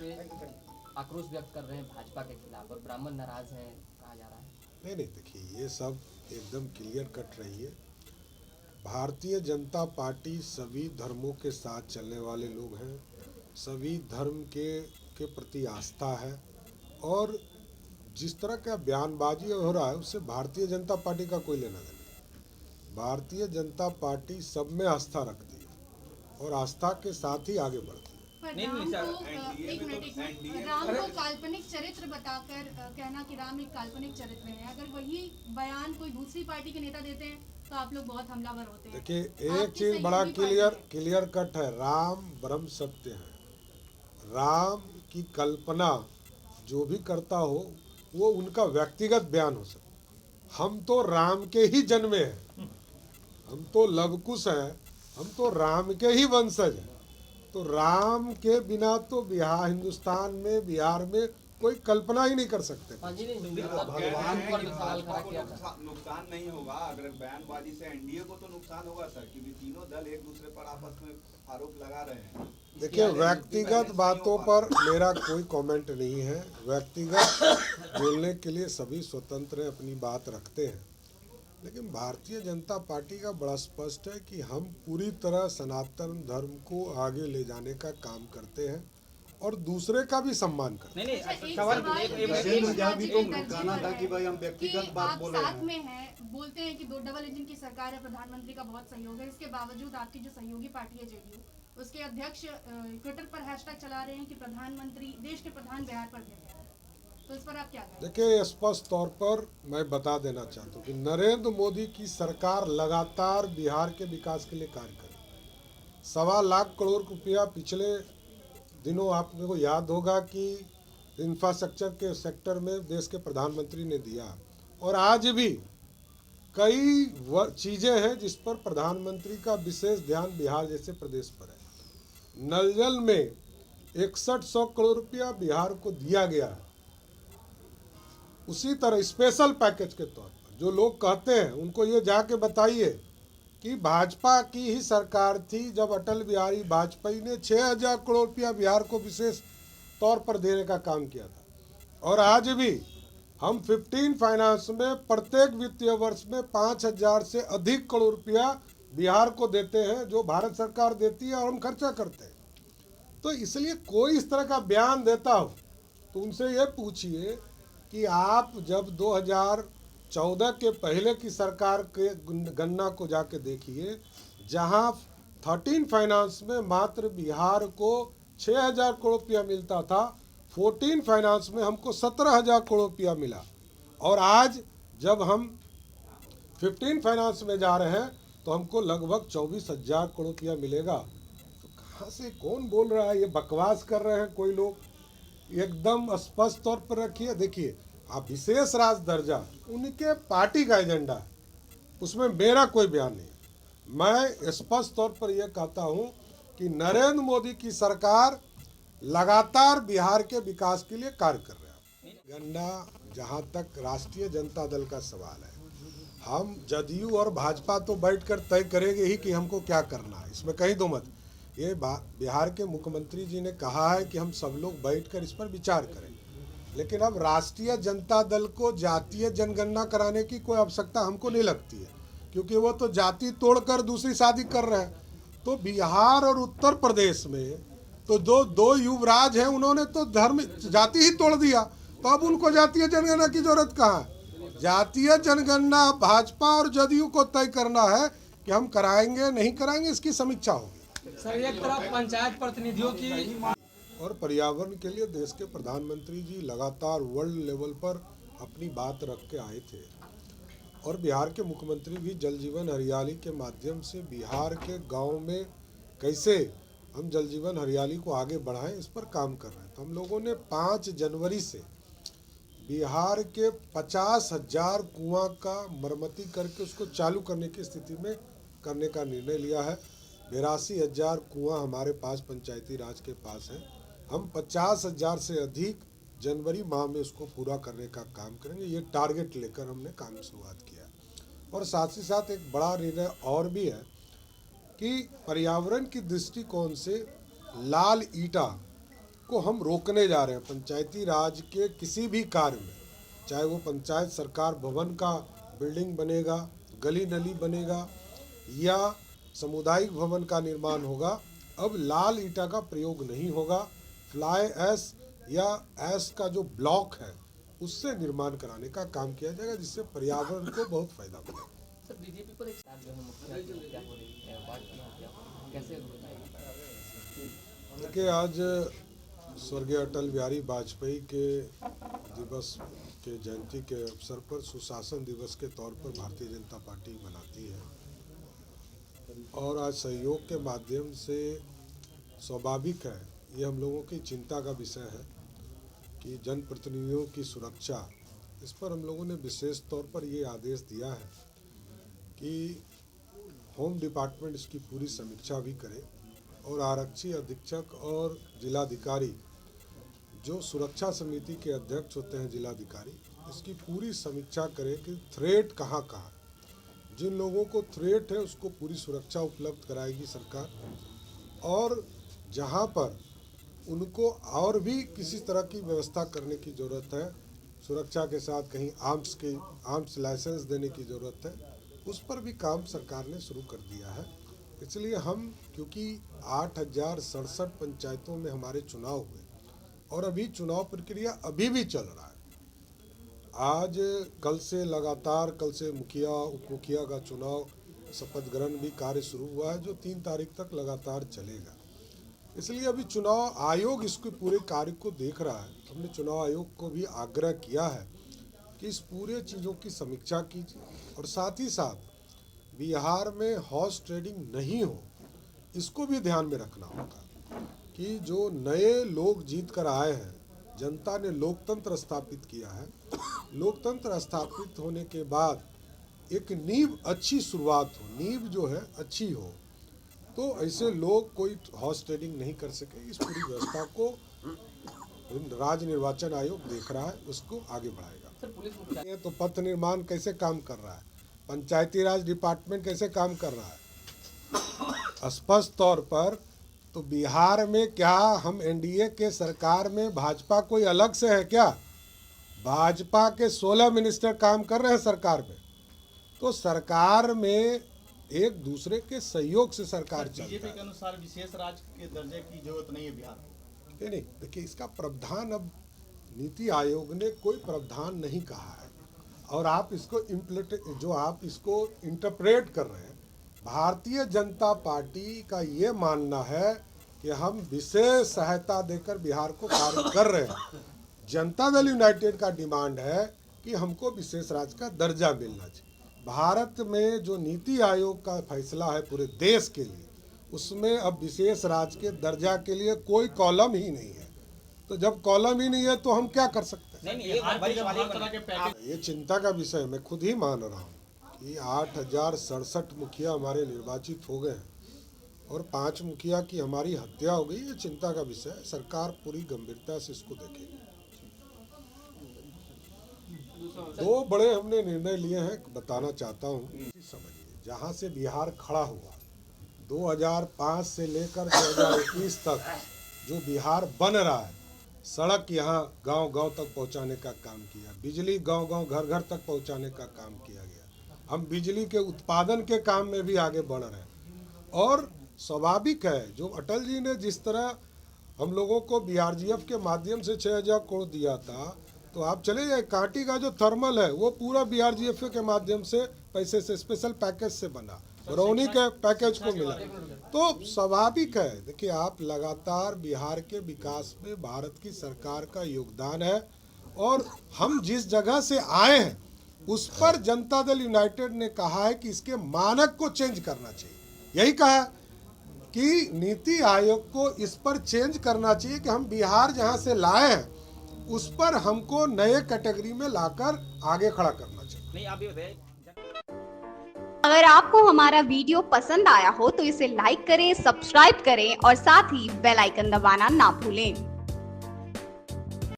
पे आक्रोश व्यक्त कर रहे हैं भाजपा के खिलाफ और ब्राह्मण नाराज हैं कहा जा रहा है। नहीं नहीं, देखिए ये सब एकदम क्लियर कट रही है। भारतीय जनता पार्टी सभी धर्मों के साथ चलने वाले लोग हैं, सभी धर्म के प्रति आस्था है, और जिस तरह का बयानबाजी हो रहा है उससे भारतीय जनता पार्टी का कोई लेना देना नहीं। भारतीय जनता पार्टी सब में आस्था रखती है और आस्था के साथ ही आगे बढ़ती है। राम को काल्पनिक चरित्र बताकर कहना कि राम एक काल्पनिक चरित्र है, अगर वही बयान कोई दूसरी पार्टी के नेता देते हैं तो आप लोग बहुत हमलावर होते हैं। देखिए एक चीज बड़ा क्लियर कट है, राम ब्रह्म सत्य है। राम की कल्पना जो भी करता हो वो उनका व्यक्तिगत बयान हो सकता। हम तो राम के ही जन्मे हैं, हम तो लवकुश हैं, हम तो राम के ही वंशज हैं। तो राम के बिना तो हिंदुस्तान में, बिहार में कोई कल्पना ही नहीं कर सकते। भगवान पर सवाल खड़ा किया था। नुकसान नहीं होगा अगर बयानबाजी से एनडीए को तो नुकसान होगा सर, क्योंकि तीनों दल एक दूसरे पर आपस में आरोप लगा रहे हैं। देखिए व्यक्तिगत बातों पर मेरा कोई कमेंट नहीं है। व्यक्तिगत बोलने के लिए सभी स्वतंत्र अपनी बात रखते हैं, लेकिन भारतीय जनता पार्टी का बड़ा स्पष्ट है कि हम पूरी तरह सनातन धर्म को आगे ले जाने का काम करते हैं और दूसरे का भी सम्मान करते हैं। नहीं सवाल भी तो कहना था कि भाई हम व्यक्तिगत बात बोल रहे हैं। साथ में है, बोलते हैं कि दो डबल इंजन की सरकार है, प्रधानमंत्री का बहुत सहयोग है, इसके बावजूद आपकी जो सहयोगी पार्टी है जेडीयू, उसके अध्यक्ष ट्विटर पर हैशटैग चला रहे हैं कि प्रधानमंत्री देश के प्रधान बिहार पर गए। तो इस पर आप क्या कहें? देखिए स्पष्ट तौर पर मैं बता देना चाहता हूँ कि नरेंद्र मोदी की सरकार लगातार बिहार के विकास के लिए कार्य कर रही। 1.25 लाख करोड़ रुपया पिछले दिनों आपको को याद होगा कि इंफ्रास्ट्रक्चर के सेक्टर में देश के प्रधानमंत्री ने दिया, और आज भी कई चीज़ें हैं जिस पर प्रधानमंत्री का विशेष ध्यान बिहार जैसे प्रदेश पर है। नल जल में 6100 करोड़ रुपया बिहार को दिया गया है। उसी तरह स्पेशल पैकेज के तौर पर जो लोग कहते हैं उनको ये जाके बताइए कि भाजपा की ही सरकार थी जब अटल बिहारी वाजपेयी ने 6000 करोड़ रुपया बिहार को विशेष तौर पर देने का काम किया था, और आज भी हम 15 फाइनेंस में प्रत्येक वित्तीय वर्ष में 5000 से अधिक करोड़ रुपया बिहार को देते हैं, जो भारत सरकार देती है और हम खर्चा करते हैं। तो इसलिए कोई इस तरह का बयान देता हो तो उनसे ये पूछिए कि आप जब 2014 के पहले की सरकार के गन्ना को जाके देखिए, जहां 13 फाइनेंस में मात्र बिहार को 6000 करोड़ रुपया मिलता था, 14 फाइनेंस में हमको 17000 करोड़ रुपया मिला, और आज जब हम 15 फाइनेंस में जा रहे हैं तो हमको लगभग 24000 करोड़ रुपया मिलेगा। तो कहाँ से कौन बोल रहा है? ये बकवास कर रहे हैं कोई लोग। एकदम स्पष्ट तौर पर रखिए। देखिए आप विशेष राज दर्जा उनके पार्टी का एजेंडा है, उसमें मेरा कोई बयान नहीं है। मैं स्पष्ट तौर पर यह कहता हूं कि नरेंद्र मोदी की सरकार लगातार बिहार के विकास के लिए कार्य कर रहा है। गंडा जहां तक राष्ट्रीय जनता दल का सवाल है, हम जदयू और भाजपा तो बैठकर तय करेंगे ही कि हमको क्या करना है, इसमें कहीं दो मत। ये बिहार के मुख्यमंत्री जी ने कहा है कि हम सब लोग बैठकर इस पर विचार करें, लेकिन अब राष्ट्रीय जनता दल को जातीय जनगणना कराने की कोई आवश्यकता हमको नहीं लगती है, क्योंकि वो तो जाति तोड़कर दूसरी शादी कर रहे हैं। तो बिहार और उत्तर प्रदेश में तो दो युवराज हैं, उन्होंने तो धर्म जाति ही तोड़ दिया, तो अब उनको जातीय जनगणना की जरूरत कहाँ है? जातीय जनगणना भाजपा और जदयू को तय करना है कि हम कराएंगे नहीं कराएंगे, इसकी समीक्षा होगी। सर एक तरफ पंचायत प्रतिनिधियों की और पर्यावरण के लिए देश के प्रधानमंत्री जी लगातार वर्ल्ड लेवल पर अपनी बात रख के आए थे, और बिहार के मुख्यमंत्री भी जल जीवन हरियाली के माध्यम से बिहार के गांव में कैसे हम जल जीवन हरियाली को आगे बढ़ाएं इस पर काम कर रहे हैं। तो हम लोगों ने 5 जनवरी से बिहार के 50,000 कुआं का मरम्मती करके उसको चालू करने की स्थिति में करने का निर्णय लिया है। 82,000 कुआं हमारे पास पंचायती राज के पास है। हम 50,000 से अधिक जनवरी माह में उसको पूरा करने का काम करेंगे। ये टारगेट लेकर हमने काम की शुरुआत किया, और साथ ही साथ एक बड़ा निर्णय और भी है कि पर्यावरण की दृष्टिकोण से लाल ईटा को हम रोकने जा रहे हैं। पंचायती राज के किसी भी कार्य में, चाहे वो पंचायत सरकार भवन का बिल्डिंग बनेगा, गली नली बनेगा या सामुदायिक भवन का निर्माण होगा, अब लाल ईंटा का प्रयोग नहीं होगा। फ्लाई ऐश या ऐश का जो ब्लॉक है उससे निर्माण कराने का काम किया जाएगा, जिससे पर्यावरण को बहुत फायदा मिलेगा। सर बीजेपी पर एक जो है मुखिया की हत्या हो रही है, वार्ड की हत्या हो रही है, कैसे बताइए? देखिए, आज स्वर्गीय अटल बिहारी वाजपेयी के दिवस के जयंती के अवसर पर सुशासन दिवस के तौर पर भारतीय जनता पार्टी मनाती है और आज सहयोग के माध्यम से स्वाभाविक है, ये हम लोगों की चिंता का विषय है कि जनप्रतिनिधियों की सुरक्षा, इस पर हम लोगों ने विशेष तौर पर ये आदेश दिया है कि होम डिपार्टमेंट इसकी पूरी समीक्षा भी करे और आरक्षी अधीक्षक और जिलाधिकारी, जो सुरक्षा समिति के अध्यक्ष होते हैं जिलाधिकारी, इसकी पूरी समीक्षा करे कि थ्रेट कहाँ कहाँ, जिन लोगों को थ्रेट है उसको पूरी सुरक्षा उपलब्ध कराएगी सरकार, और जहाँ पर उनको और भी किसी तरह की व्यवस्था करने की ज़रूरत है, सुरक्षा के साथ कहीं आर्म्स लाइसेंस देने की ज़रूरत है, उस पर भी काम सरकार ने शुरू कर दिया है। इसलिए हम, क्योंकि 8,067 पंचायतों में हमारे चुनाव हुए और अभी चुनाव प्रक्रिया अभी भी चल रहा है। आज कल से मुखिया उप मुखिया का चुनाव, शपथ ग्रहण भी कार्य शुरू हुआ है, जो 3 तारीख तक लगातार चलेगा। इसलिए अभी चुनाव आयोग इसके पूरे कार्य को देख रहा है। हमने चुनाव आयोग को भी आग्रह किया है कि इस पूरे चीज़ों की समीक्षा कीजिए और साथ ही साथ बिहार में हॉर्स ट्रेडिंग नहीं हो, इसको भी ध्यान में रखना होगा कि जो नए लोग जीत कर आए हैं, जनता ने लोकतंत्र स्थापित किया है, लोकतंत्र स्थापित होने के बाद एक नींव अच्छी शुरुआत हो, नींव जो है अच्छी हो, तो ऐसे लोग कोई हॉर्स ट्रेडिंग नहीं कर सके। इस पूरी व्यवस्था को राज्य निर्वाचन आयोग देख रहा है, उसको आगे बढ़ाएगा। सर पुलिस मुखिया ये तो पथ निर्माण कैसे काम कर रहा है, पंचायती राज डिपार्टमेंट कैसे काम कर रहा है, स्पष्ट तौर पर तो बिहार में क्या हम एनडीए के सरकार में भाजपा कोई अलग से है क्या? भाजपा के 16 मिनिस्टर काम कर रहे हैं सरकार में, तो सरकार में एक दूसरे के सहयोग से सरकार चलती है। बीजेपी के अनुसार विशेष राज्य के दर्जे की जरूरत नहीं है बिहार को। नहीं, देखिए, इसका प्रावधान अब नीति आयोग ने कोई प्रावधान नहीं कहा है और आप इसको इंटरप्रेट कर रहे हैं। भारतीय जनता पार्टी का ये मानना है कि हम विशेष सहायता देकर बिहार को कार्य कर रहे हैं। जनता दल यूनाइटेड का डिमांड है कि हमको विशेष राज्य का दर्जा मिलना चाहिए। भारत में जो नीति आयोग का फैसला है पूरे देश के लिए, उसमें अब विशेष राज्य के दर्जा के लिए कोई कॉलम ही नहीं है। तो जब कॉलम ही नहीं है तो हम क्या कर सकते हैं? ये चिंता का विषय मैं खुद ही मान रहा हूँ कि 8,067 मुखिया हमारे निर्वाचित हो गए हैं और 5 मुखिया की हमारी हत्या हो गई। ये चिंता का विषय है, सरकार पूरी गंभीरता से इसको देखेगी। 2 बड़े हमने निर्णय लिए हैं, बताना चाहता हूँ। समझिए, जहाँ से बिहार खड़ा हुआ 2005 से लेकर 2021 तक जो बिहार बन रहा है, सड़क यहाँ गांव-गांव तक पहुँचाने का काम किया, बिजली गांव-गांव घर-घर तक पहुँचाने का काम किया गया। हम बिजली के उत्पादन के काम में भी आगे बढ़ रहे हैं और स्वाभाविक है, जो अटल जी ने जिस तरह हम लोगों को बीआरजीएफ के माध्यम से 6,000 करोड़ दिया था, तो आप चले जाए, कांटी का जो थर्मल है वो पूरा बीआरजीएफ के माध्यम से पैसे से स्पेशल पैकेज से बना, बरौनी के पैकेज को मिला। तो स्वाभाविक है, देखिए, आप लगातार बिहार के विकास में भारत की सरकार का योगदान है और हम जिस जगह से आए हैं उस पर जनता दल यूनाइटेड ने कहा है कि इसके मानक को चेंज करना चाहिए। यही कहा कि नीति आयोग को इस पर चेंज करना चाहिए कि हम बिहार जहां से लाए हैं उस पर हमको नए कैटेगरी में लाकर आगे खड़ा करना चाहिए। नहीं, आप ये बताइए, अगर आपको हमारा वीडियो पसंद आया हो तो इसे लाइक करें, सब्सक्राइब करें और साथ ही बेल आइकन दबाना ना भूलें।